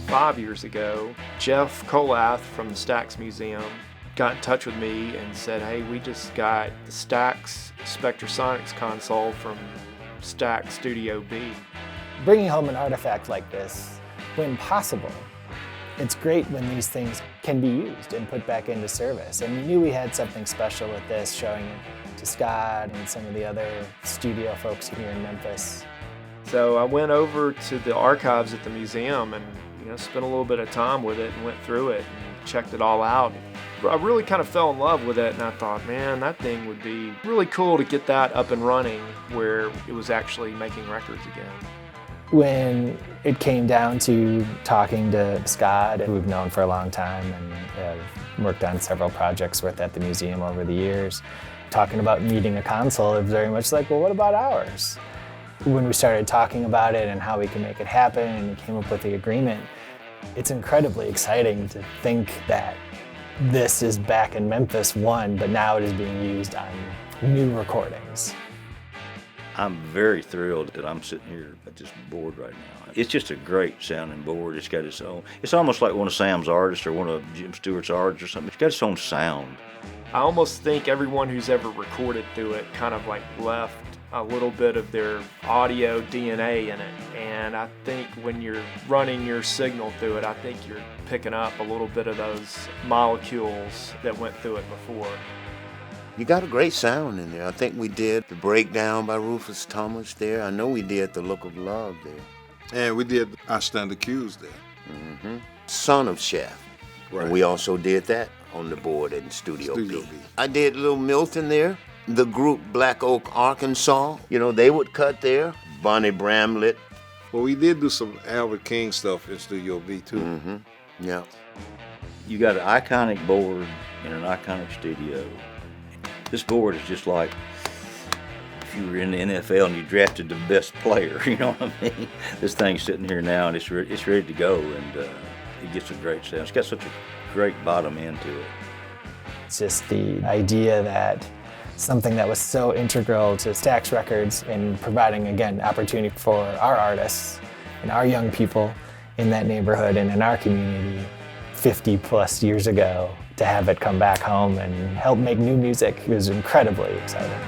5 years ago, Jeff Colath from the Stax Museum got in touch with me and said, hey, we just got the Stax Spectra Sonics console from Stax Studio B. Bringing home an artifact like this, when possible, it's great when these things can be used and put back into service. And we knew we had something special with this, showing it to Scott and some of the other studio folks here in Memphis. So I went over to the archives at the museum and spent a little bit of time with it and went through it and checked it all out. I really kind of fell in love with it, and I thought, man, that thing would be really cool to get that up and running where it was actually making records again. When it came down to talking to Scott, who we've known for a long time and have worked on several projects with at the museum over the years, talking about needing a console, it was very much like, well, what about ours? When we started talking about it and how we can make it happen and we came up with the agreement, it's incredibly exciting to think that this is back in Memphis, one, but now it is being used on new recordings. I'm very thrilled that I'm sitting here at this board right now. It's just a great sounding board. It's got its own, it's almost like one of Sam's artists or one of Jim Stewart's artists or something. It's got its own sound. I almost think everyone who's ever recorded through it kind of like left a little bit of their audio DNA in it. And I think when you're running your signal through it, I think you're picking up a little bit of those molecules that went through it before. You got a great sound in there. I think we did the Breakdown by Rufus Thomas there. I know we did The Look of Love there. And we did I Stand Accused there. Mm-hmm. Son of Chef. Right. And we also did that on the board in Studio B. I did Little Milton there. The group Black Oak, Arkansas. They would cut there. Bonnie Bramlett. Well, we did do some Albert King stuff in Studio B too. Mm-hmm. Yeah. You got an iconic board in an iconic studio. This board is just like if you were in the NFL and you drafted the best player, you know what I mean? This thing's sitting here now and it's ready to go, and it gets a great sound. It's got such a great bottom end to it. It's just the idea that something that was so integral to Stax Records and providing, again, opportunity for our artists and our young people in that neighborhood and in our community 50 plus years ago, to have it come back home and help make new music was incredibly exciting.